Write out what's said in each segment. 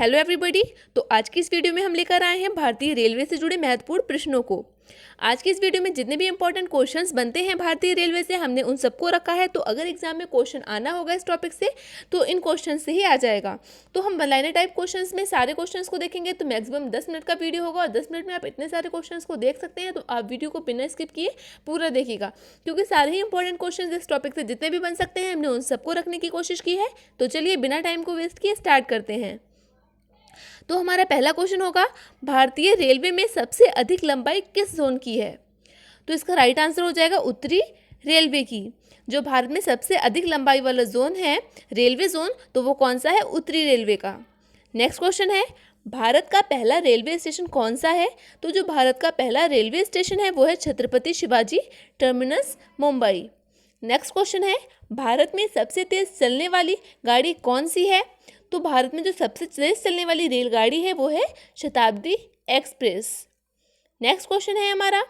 Hello everybody. तो आज की इस वीडियो में हम लेकर आए हैं भारतीय रेलवे से जुड़े महत्वपूर्ण प्रश्नों को। आज की इस वीडियो में जितने भी इंपॉर्टेंट क्वेश्चंस बनते हैं भारतीय रेलवे से हमने उन सबको रखा है। तो अगर एग्जाम में क्वेश्चन आना होगा इस टॉपिक से तो इन क्वेश्चन से ही आ जाएगा। तो हम वन लाइनर टाइप क्वेश्चंस में सारे क्वेश्चंस को देखेंगे तो मैक्सिमम 10 मिनट का वीडियो होगा और 10 मिनट में आप इतने सारे क्वेश्चंस को देख सकते हैं। तो आप वीडियो को बिना स्किप किए पूरा देखिएगा, क्योंकि सारे ही इंपॉर्टेंट क्वेश्चन इस टॉपिक से जितने भी बन सकते हैं हमने उन सबको रखने की कोशिश की है। तो चलिए बिना टाइम को वेस्ट किए स्टार्ट करते हैं। तो हमारा पहला क्वेश्चन होगा, भारतीय रेलवे में सबसे अधिक लंबाई किस जोन की है? तो इसका राइट आंसर हो जाएगा उत्तरी रेलवे की। जो भारत में सबसे अधिक लंबाई वाला जोन है रेलवे जोन, तो वो कौन सा है? उत्तरी रेलवे का। नेक्स्ट क्वेश्चन है, भारत का पहला रेलवे स्टेशन कौन सा है? तो जो भारत का पहला रेलवे स्टेशन है वो है Chhatrapati Shivaji terminus, Mumbai. Next question है, भारत में सबसे तेज चलने वाली गाड़ी कौन सी है? तो भारत में जो सबसे तेज चलने वाली रेलगाड़ी है वो है शताब्दी एक्सप्रेस। नेक्स्ट क्वेश्चन है हमारा,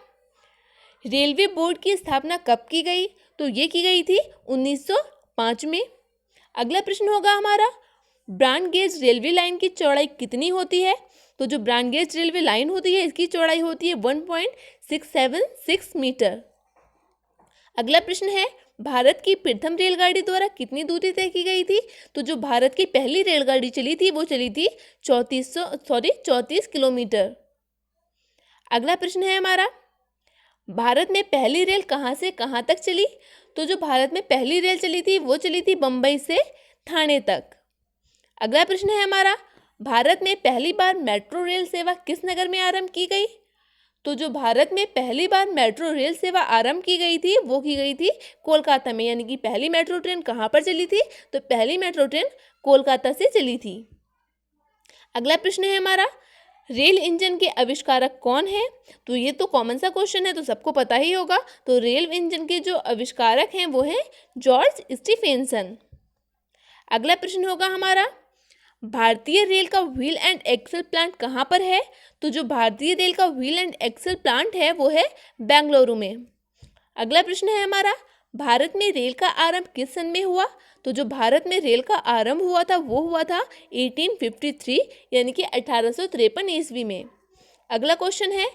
रेलवे बोर्ड की स्थापना कब की गई? तो ये की गई थी 1905 में। अगला प्रश्न होगा हमारा, ब्रॉड गेज रेलवे लाइन की चौड़ाई कितनी होती है? तो जो ब्रॉड गेज रेलवे लाइन होती है इसकी चौड़ाई होती है 1.676 मीटर। अगला प्रश्न है, भारत की प्रथम रेलगाड़ी द्वारा कितनी दूरी तय की गई थी? तो जो भारत की पहली रेलगाड़ी चली थी वो चली थी 34 किलोमीटर। अगला प्रश्न है हमारा, भारत में पहली रेल कहाँ से कहाँ तक चली? तो जो भारत में पहली रेल चली थी वो चली थी बम्बई से ठाणे तक। अगला प्रश्न है हमारा, भारत में पहली बार मेट्रो रेल सेवा किस नगर में आरंभ की गई? तो जो भारत में पहली बार मेट्रो रेल सेवा आरंभ की गई थी वो की गई थी कोलकाता में। यानी कि पहली मेट्रो ट्रेन कहाँ पर चली थी? तो पहली मेट्रो ट्रेन कोलकाता से चली थी। अगला प्रश्न है हमारा, रेल इंजन के आविष्कारक कौन है? तो ये तो कॉमन सा क्वेश्चन है, तो सबको पता ही होगा। तो रेल इंजन के जो आविष्कारक हैं वो हैं जॉर्ज स्टीफेंसन। अगला प्रश्न होगा हमारा, भारतीय रेल का व्हील एंड एक्सल प्लांट कहाँ पर है? तो जो भारतीय रेल का व्हील एंड एक्सल प्लांट है वो है बेंगलुरु में। अगला प्रश्न है हमारा, भारत में रेल का आरंभ किस सन में हुआ? तो जो भारत में रेल का आरंभ हुआ था वो हुआ था 1853 यानी कि 1853 ईस्वी में। अगला क्वेश्चन है,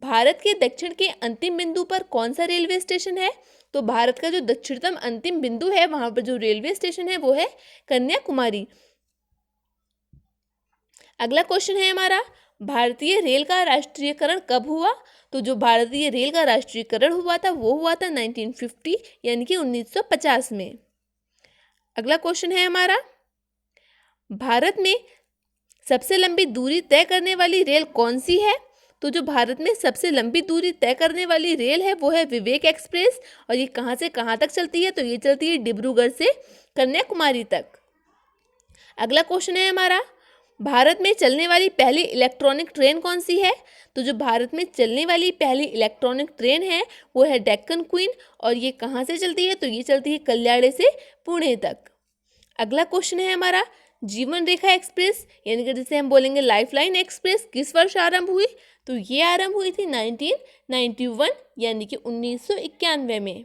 भारत के दक्षिण के अंतिम बिंदु पर कौन सा रेलवे स्टेशन है? तो भारत का जो दक्षिणतम अंतिम बिंदु है वहां पर जो रेलवे स्टेशन है वो है कन्याकुमारी। अगला क्वेश्चन है हमारा, भारतीय रेल का राष्ट्रीयकरण कब हुआ? तो जो भारतीय रेल का राष्ट्रीयकरण हुआ था वो हुआ था 1950 यानी कि 1950 में। अगला क्वेश्चन है हमारा, भारत में सबसे लंबी दूरी तय करने वाली रेल कौन सी है? तो जो भारत में सबसे लंबी दूरी तय करने वाली रेल है वो है विवेक एक्सप्रेस। और ये कहाँ से कहाँ तक चलती है? तो ये चलती है डिब्रूगढ़ से कन्याकुमारी तक। अगला क्वेश्चन है हमारा, भारत में चलने वाली पहली इलेक्ट्रॉनिक ट्रेन कौन सी है? तो जो भारत में चलने वाली पहली इलेक्ट्रॉनिक ट्रेन है वो है डेक्कन क्वीन। और ये कहाँ से चलती है? तो ये चलती है कल्याण से पुणे तक। अगला क्वेश्चन है हमारा, जीवन रेखा एक्सप्रेस यानी कि जिसे हम बोलेंगे लाइफलाइन एक्सप्रेस किस वर्ष आरंभ हुई? तो ये आरंभ हुई थी 1991 यानी कि 1991 में।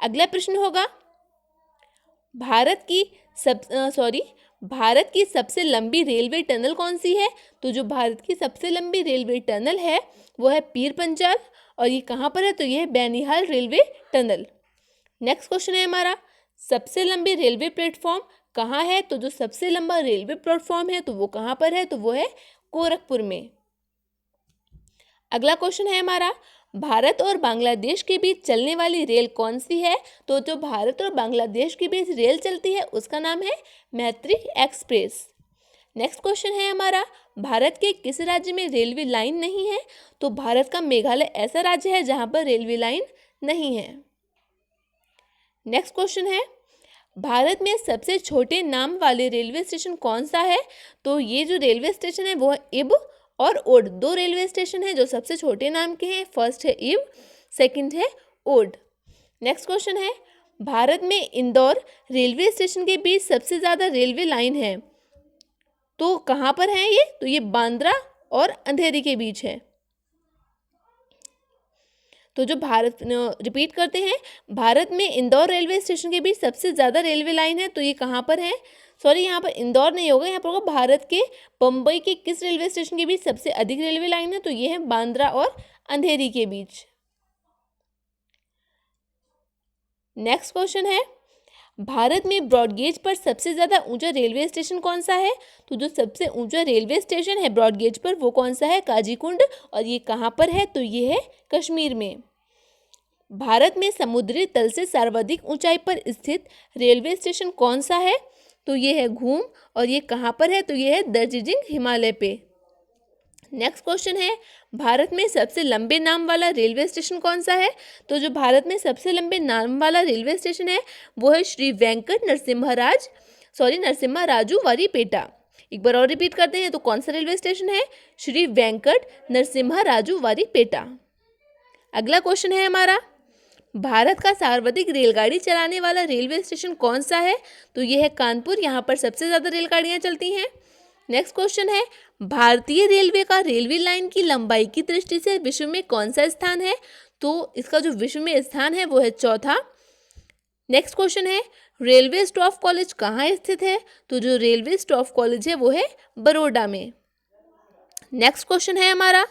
अगला प्रश्न होगा, भारत की सबसे लंबी रेलवे टनल कौन सी है? तो जो भारत की सबसे लंबी रेलवे टनल है वो है पीर पंजाल। और ये कहाँ पर है? तो ये है बैनिहाल रेलवे टनल। नेक्स्ट क्वेश्चन है हमारा, सबसे लंबी रेलवे प्लेटफॉर्म कहाँ है? तो जो सबसे लंबा रेलवे प्लेटफॉर्म है तो वो कहाँ पर है? तो वो है गोरखपुर में। अगला क्वेश्चन है हमारा, भारत और बांग्लादेश के बीच चलने वाली रेल कौन सी है? तो जो भारत और बांग्लादेश के बीच रेल चलती है उसका नाम है मैत्री एक्सप्रेस। नेक्स्ट क्वेश्चन है हमारा, भारत के किस राज्य में रेलवे लाइन नहीं है? तो भारत का मेघालय ऐसा राज्य है जहां पर रेलवे लाइन नहीं है। नेक्स्ट क्वेश्चन है, भारत में सबसे छोटे नाम वाले रेलवे स्टेशन कौन सा है? तो ये जो रेलवे स्टेशन है वो है इब और ओड। दो रेलवे स्टेशन है जो सबसे छोटे नाम के हैं। फर्स्ट है इब, सेकंड है ओड। नेक्स्ट क्वेश्चन है, भारत में इंदौर रेलवे स्टेशन के बीच सबसे ज़्यादा रेलवे लाइन है तो कहाँ पर है ये? तो ये बांद्रा और अंधेरी के बीच है। तो जो भारत रिपीट करते हैं, भारत में इंदौर रेलवे स्टेशन के बीच सबसे ज़्यादा रेलवे लाइन है, तो ये कहाँ पर है? सॉरी, यहाँ पर इंदौर नहीं होगा, यहाँ पर होगा भारत के बम्बई के किस रेलवे स्टेशन के बीच सबसे अधिक रेलवे लाइन है? तो ये है बांद्रा और अंधेरी के बीच। नेक्स्ट क्वेश्चन है, भारत में ब्रॉडगेज पर सबसे ज़्यादा ऊंचा रेलवे स्टेशन कौन सा है? तो जो सबसे ऊंचा रेलवे स्टेशन है ब्रॉडगेज पर वो कौन सा है? काजीकुंड। और ये कहाँ पर है? तो ये है कश्मीर में। भारत में समुद्री तल से सर्वाधिक ऊंचाई पर स्थित रेलवे स्टेशन कौन सा है? तो ये है घूम। और ये कहाँ पर है? तो ये है दार्जिलिंग हिमालय पे। नेक्स्ट क्वेश्चन है, भारत में सबसे लंबे नाम वाला रेलवे स्टेशन कौन सा है? तो जो भारत में सबसे लंबे नाम वाला रेलवे स्टेशन है वो है श्री वेंकट नरसिम्हा राजू वारीपेटा। एक बार और रिपीट करते हैं, तो कौन सा रेलवे स्टेशन है? श्री वेंकट नरसिम्हा राजू वारीपेटा। अगला क्वेश्चन है हमारा, भारत का सर्वाधिक रेलगाड़ी चलाने वाला रेलवे स्टेशन कौन सा है? तो ये है कानपुर, यहाँ पर सबसे ज़्यादा रेलगाड़ियाँ चलती हैं। नेक्स्ट क्वेश्चन है, भारतीय रेलवे का रेलवे लाइन की लंबाई की दृष्टि से विश्व में कौन सा स्थान है? तो इसका जो विश्व में स्थान है वो है चौथा। नेक्स्ट क्वेश्चन है, रेलवे स्टाफ कॉलेज कहाँ स्थित है? तो जो रेलवे स्टाफ कॉलेज है वो है बड़ौदा में। नेक्स्ट क्वेश्चन है हमारा,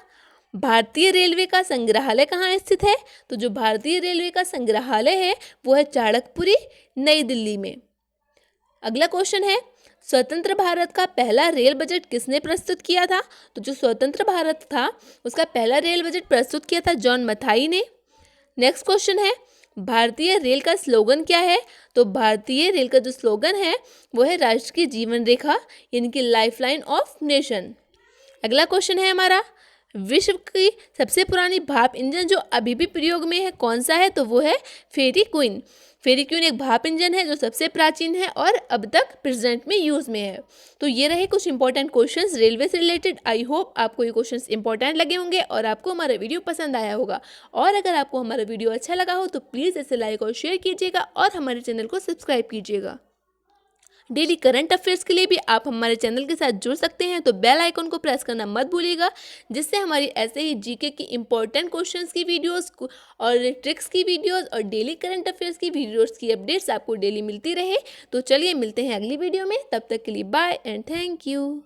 भारतीय रेलवे का संग्रहालय कहाँ स्थित है? तो जो भारतीय रेलवे का संग्रहालय है वो है चाणक्यपुरी, नई दिल्ली में। अगला क्वेश्चन है, स्वतंत्र भारत का पहला रेल बजट किसने प्रस्तुत किया था? तो जो स्वतंत्र भारत था उसका पहला रेल बजट प्रस्तुत किया था जॉन मथाई ने। नेक्स्ट क्वेश्चन है, भारतीय रेल का स्लोगन क्या है? तो भारतीय रेल का जो स्लोगन है वो है राष्ट्र की जीवन रेखा, यानी कि लाइफलाइन ऑफ नेशन। अगला क्वेश्चन है हमारा, विश्व की सबसे पुरानी भाप इंजन जो अभी भी प्रयोग में है कौन सा है? तो वो है फेरी क्वीन। फेरी क्वीन एक भाप इंजन है जो सबसे प्राचीन है और अब तक प्रेजेंट में यूज़ में है। तो ये रहे कुछ इंपॉर्टेंट क्वेश्चंस रेलवे से रिलेटेड। आई होप आपको ये क्वेश्चंस इंपॉर्टेंट लगे होंगे और आपको हमारा वीडियो पसंद आया होगा। और अगर आपको हमारा वीडियो अच्छा लगा हो तो प्लीज़ इसे लाइक और शेयर कीजिएगा और हमारे चैनल को सब्सक्राइब कीजिएगा। डेली करंट अफेयर्स के लिए भी आप हमारे चैनल के साथ जुड़ सकते हैं, तो बेल आइकन को प्रेस करना मत भूलिएगा, जिससे हमारी ऐसे ही जीके की इंपॉर्टेंट क्वेश्चंस की वीडियोस और ट्रिक्स की वीडियोस और डेली करंट अफेयर्स की वीडियोस की अपडेट्स आपको डेली मिलती रहे। तो चलिए मिलते हैं अगली वीडियो में, तब तक के लिए बाय एंड थैंक यू।